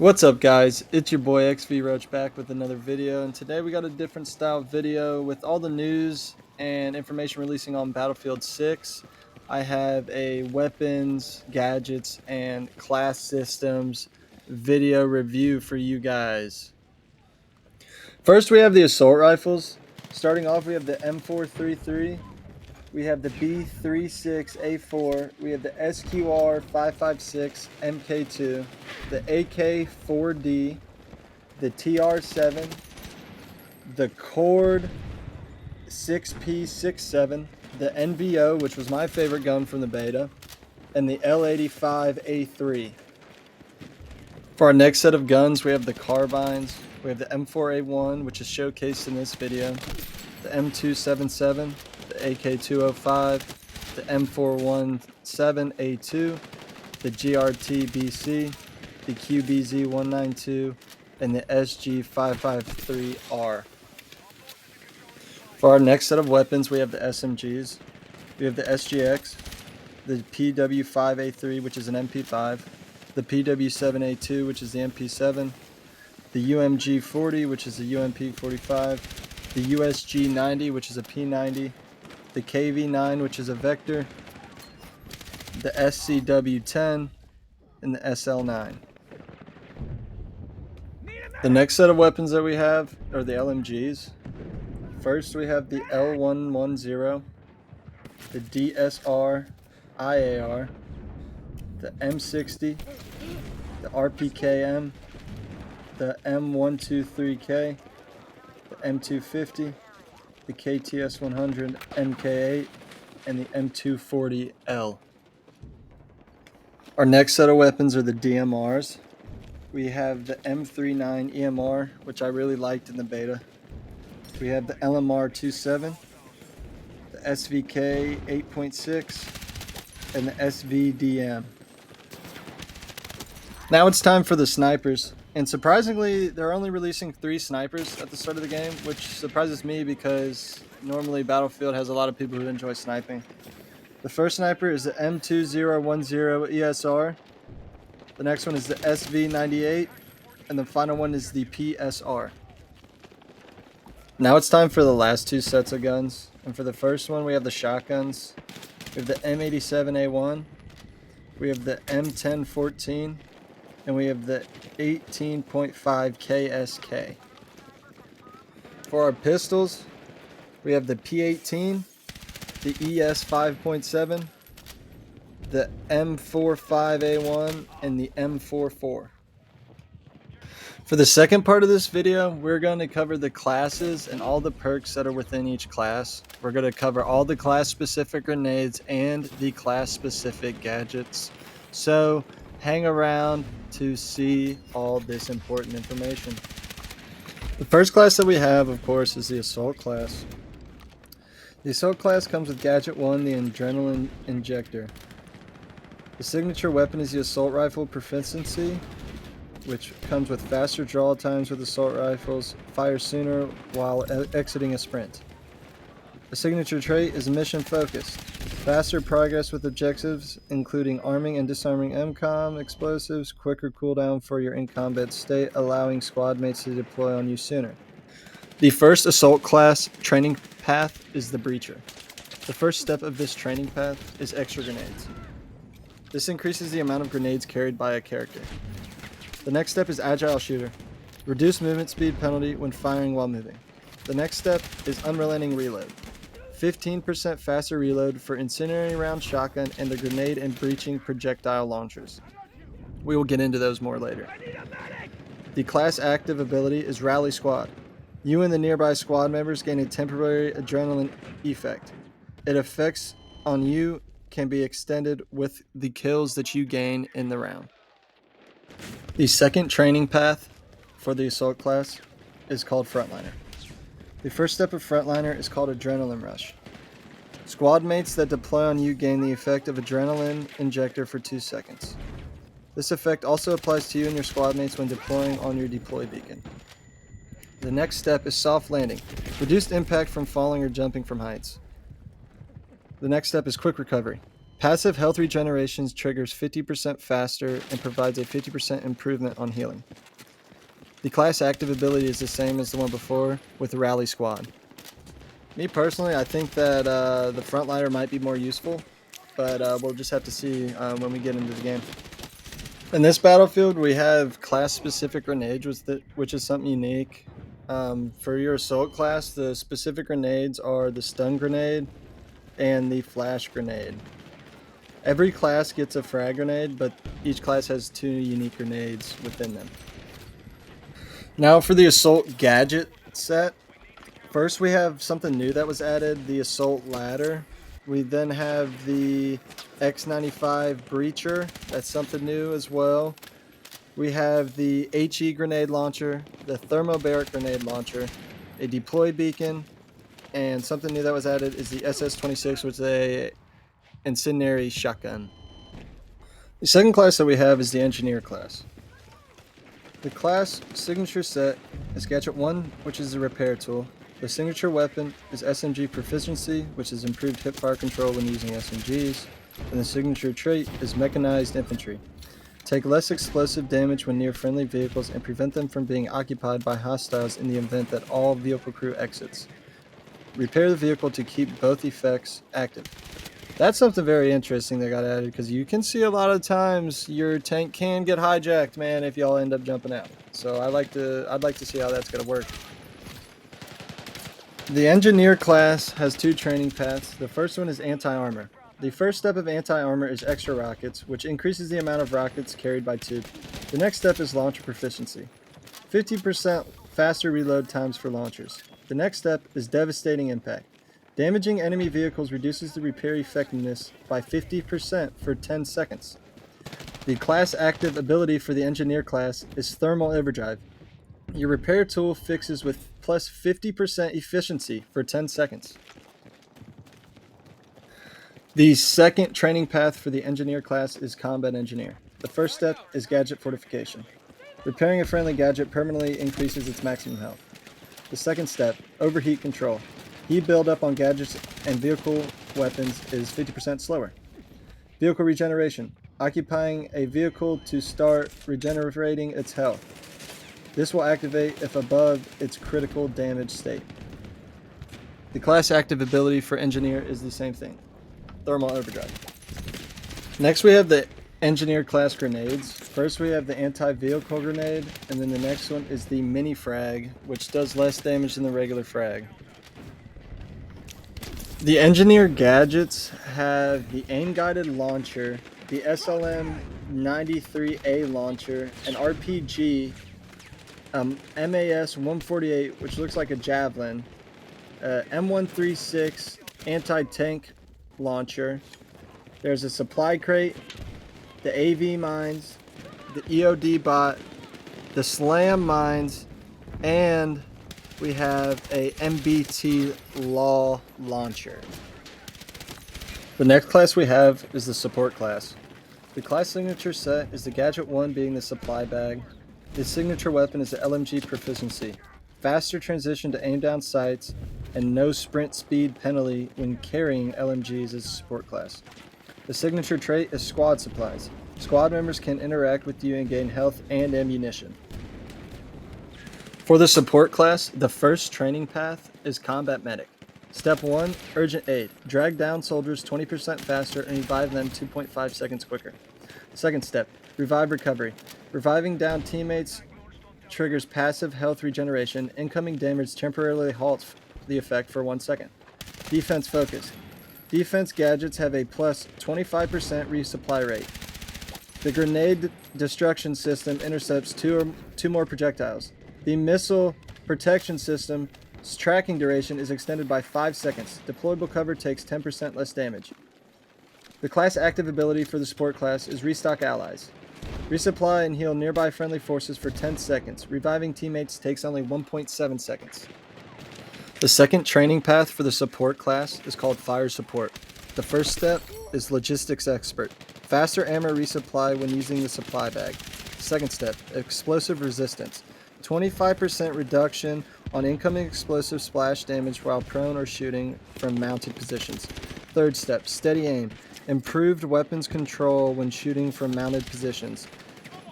What's up guys, it's your boy XV Roach back with another video, and today we got a different style video with all the news and information releasing on Battlefield 6. I have a weapons, gadgets, and class systems video review for you guys. First we have the assault rifles. Starting off we have the M433, we have the B36A4, we have the SQR556 MK2, the AK4D, the TR7, the Cord 6P67, the NVO, which was my favorite gun from the beta, and the L85A3. For our next set of guns, we have the carbines. We have the M4A1, which is showcased in this video, the M277, the AK205, the M417A2, the GRT-BC, the QBZ192, and the SG553R. For our next set of weapons, we have the SMGs. We have the SGX, the PW5A3, which is an MP5, the PW7A2, which is the MP7, the UMG40, which is a UMP45, the USG90, which is a P90, the KV9, which is a Vector, the SCW10, and the SL9. The next set of weapons that we have are the LMGs. First we have the L110, the DSR IAR, the M60, the RPKM, the M123K, the M250, the KTS100 MK8, and the M240L. Our next set of weapons are the DMRs. We have the M39 EMR, which I really liked in the beta. We have the LMR27, the SVK 8.6, and the SVDM. Now it's time for the snipers. And surprisingly, they're only releasing 3 snipers at the start of the game, which surprises me because normally Battlefield has a lot of people who enjoy sniping. The first sniper is the M2010 ESR. The next one is the SV98. And the final one is the PSR. Now it's time for the last 2 sets of guns. And for the first one, we have the shotguns. We have the M87A1. We have the M1014. And we have the 18.5 KSK. For our pistols, we have the P18, the ES 5.7, the M45A1, and the M44. For the second part of this video, we're going to cover the classes and all the perks that are within each class. We're going to cover all the class-specific grenades and the class-specific gadgets. So hang around to see all this important information. The first class that we have, of course, is the Assault class. The Assault class comes with Gadget 1, the Adrenaline Injector. The signature weapon is the Assault Rifle Proficiency, which comes with faster draw times with assault rifles, fire sooner while exiting a sprint. The signature trait is mission focused. Faster progress with objectives, including arming and disarming MCOM explosives, quicker cooldown for your in combat state, allowing squad mates to deploy on you sooner. The first assault class training path is the Breacher. The first step of this training path is extra grenades. This increases the amount of grenades carried by a character. The next step is Agile Shooter. Reduce movement speed penalty when firing while moving. The next step is Unrelenting Reload. 15% faster reload for incendiary round shotgun and the grenade and breaching projectile launchers. We will get into those more later. The class active ability is Rally Squad. You and the nearby squad members gain a temporary adrenaline effect. Its effects on you can be extended with the kills that you gain in the round. The second training path for the Assault class is called Frontliner. The first step of Frontliner is called Adrenaline Rush. Squad mates that deploy on you gain the effect of Adrenaline Injector for 2 seconds. This effect also applies to you and your squad mates when deploying on your deploy beacon. The next step is Soft Landing. Reduced impact from falling or jumping from heights. The next step is Quick Recovery. Passive health regeneration triggers 50% faster and provides a 50% improvement on healing. The class active ability is the same as the one before with Rally Squad. Me personally, I think that the frontliner might be more useful, but we'll just have to see when we get into the game. In this battlefield, we have class-specific grenades, which is something unique. For your assault class, the specific grenades are the stun grenade and the flash grenade. Every class gets a frag grenade, but each class has 2 unique grenades within them. Now for the assault gadget set. First we have something new that was added, the assault ladder. We then have the X95 breacher, that's something new as well. We have the HE grenade launcher, the thermobaric grenade launcher, a deploy beacon, and something new that was added is the SS26, which is a incendiary shotgun. The second class that we have is the engineer class. The class signature set is Gadget 1, which is the repair tool. The signature weapon is SMG proficiency, which is improved hipfire control when using SMGs. And the signature trait is mechanized infantry. Take less explosive damage when near friendly vehicles and prevent them from being occupied by hostiles in the event that all vehicle crew exits. Repair the vehicle to keep both effects active. That's something very interesting that got added, because you can see a lot of times your tank can get hijacked, man, if y'all end up jumping out. So I'd like to see how that's going to work. The engineer class has 2 training paths. The first one is anti-armor. The first step of anti-armor is extra rockets, which increases the amount of rockets carried by tube. The next step is launcher proficiency. 50% faster reload times for launchers. The next step is devastating impact. Damaging enemy vehicles reduces the repair effectiveness by 50% for 10 seconds. The class active ability for the engineer class is thermal overdrive. Your repair tool fixes with plus 50% efficiency for 10 seconds. The second training path for the engineer class is combat engineer. The first step is gadget fortification. Repairing a friendly gadget permanently increases its maximum health. The second step, overheat control. Heat buildup on gadgets and vehicle weapons is 50% slower. Vehicle regeneration. Occupying a vehicle to start regenerating its health. This will activate if above its critical damage state. The class active ability for engineer is the same thing, thermal overdrive. Next we have the engineer class grenades. First we have the anti-vehicle grenade, and then the next one is the mini frag, which does less damage than the regular frag. The engineer gadgets have the aim-guided launcher, the SLM-93A launcher, an RPG, MAS-148, which looks like a javelin, M136 anti-tank launcher. There's a supply crate, the AV mines, the EOD bot, the SLAM mines, and we have a MBT LAW launcher. The next class we have is the support class. The class signature set is the Gadget 1 being the supply bag. The signature weapon is the LMG proficiency. Faster transition to aim down sights and no sprint speed penalty when carrying LMGs as a support class. The signature trait is squad supplies. Squad members can interact with you and gain health and ammunition. For the support class, the first training path is combat medic. Step 1, urgent aid. Drag down soldiers 20% faster and revive them 2.5 seconds quicker. Second step, revive recovery. Reviving down teammates triggers passive health regeneration. Incoming damage temporarily halts the effect for 1 second. Defense focus. Defense gadgets have a plus 25% resupply rate. The grenade destruction system intercepts two more projectiles. The missile protection system's tracking duration is extended by 5 seconds. Deployable cover takes 10% less damage. The class active ability for the support class is restock allies. Resupply and heal nearby friendly forces for 10 seconds. Reviving teammates takes only 1.7 seconds. The second training path for the support class is called fire support. The first step is logistics expert. Faster ammo resupply when using the supply bag. Second step, explosive resistance. 25% reduction on incoming explosive splash damage while prone or shooting from mounted positions. Third step, steady aim. Improved weapons control when shooting from mounted positions.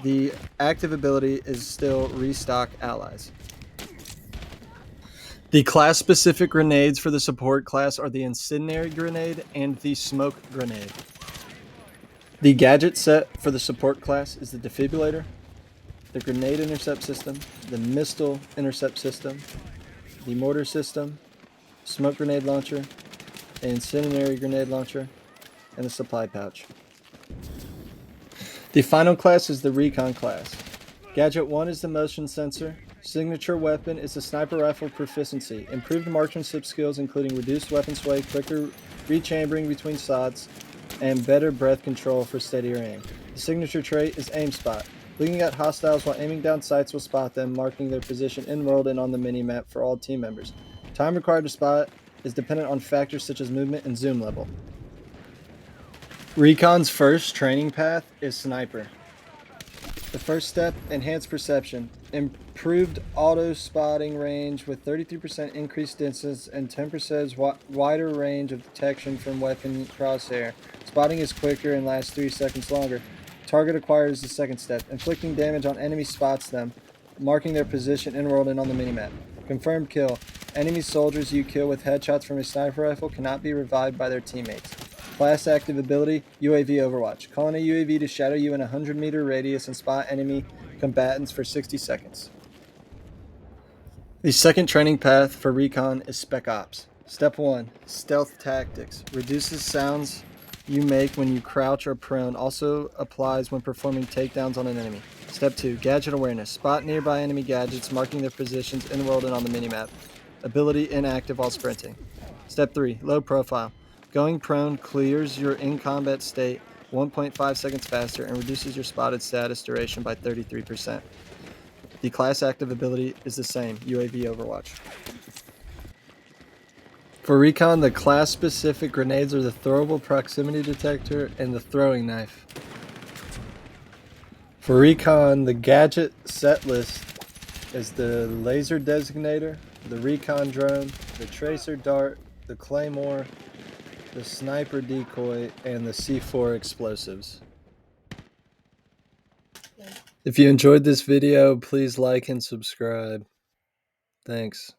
The active ability is still restock allies. The class-specific grenades for the support class are the incendiary grenade and the smoke grenade. The gadget set for the support class is the defibrillator, the grenade intercept system, the missile intercept system, the mortar system, smoke grenade launcher, an incendiary grenade launcher, and the supply pouch. The final class is the Recon class. Gadget 1 is the motion sensor. Signature weapon is the sniper rifle proficiency. Improved marksmanship skills including reduced weapon sway, quicker rechambering between shots, and better breath control for steadier aim. The signature trait is aim spot. Looking at hostiles while aiming down sights will spot them, marking their position in world and on the minimap for all team members. Time required to spot is dependent on factors such as movement and zoom level. Recon's first training path is sniper. The first step, enhanced perception. Improved auto spotting range with 33% increased distance and 10% wider range of detection from weapon crosshair. Spotting is quicker and lasts 3 seconds longer. Target acquired is the second step. Inflicting damage on enemy spots them, marking their position in world and on the minimap. Confirmed kill. Enemy soldiers you kill with headshots from a sniper rifle cannot be revived by their teammates. Class active ability, UAV Overwatch. Call on a UAV to shadow you in a 100-meter radius and spot enemy combatants for 60 seconds. The second training path for Recon is Spec Ops. Step 1, Stealth Tactics. Reduces sounds you make when you crouch or prone. Also applies when performing takedowns on an enemy. Step 2, Gadget Awareness. Spot nearby enemy gadgets, marking their positions in world and on the minimap. Ability inactive while sprinting. Step 3, Low Profile. Going prone clears your in-combat state 1.5 seconds faster and reduces your spotted status duration by 33%. The class active ability is the same, UAV Overwatch. For Recon, the class-specific grenades are the throwable proximity detector and the throwing knife. For Recon, the gadget set list is the laser designator, the Recon drone, the tracer dart, the claymore, the sniper decoy, and the C4 explosives. If you enjoyed this video, please like and subscribe. Thanks.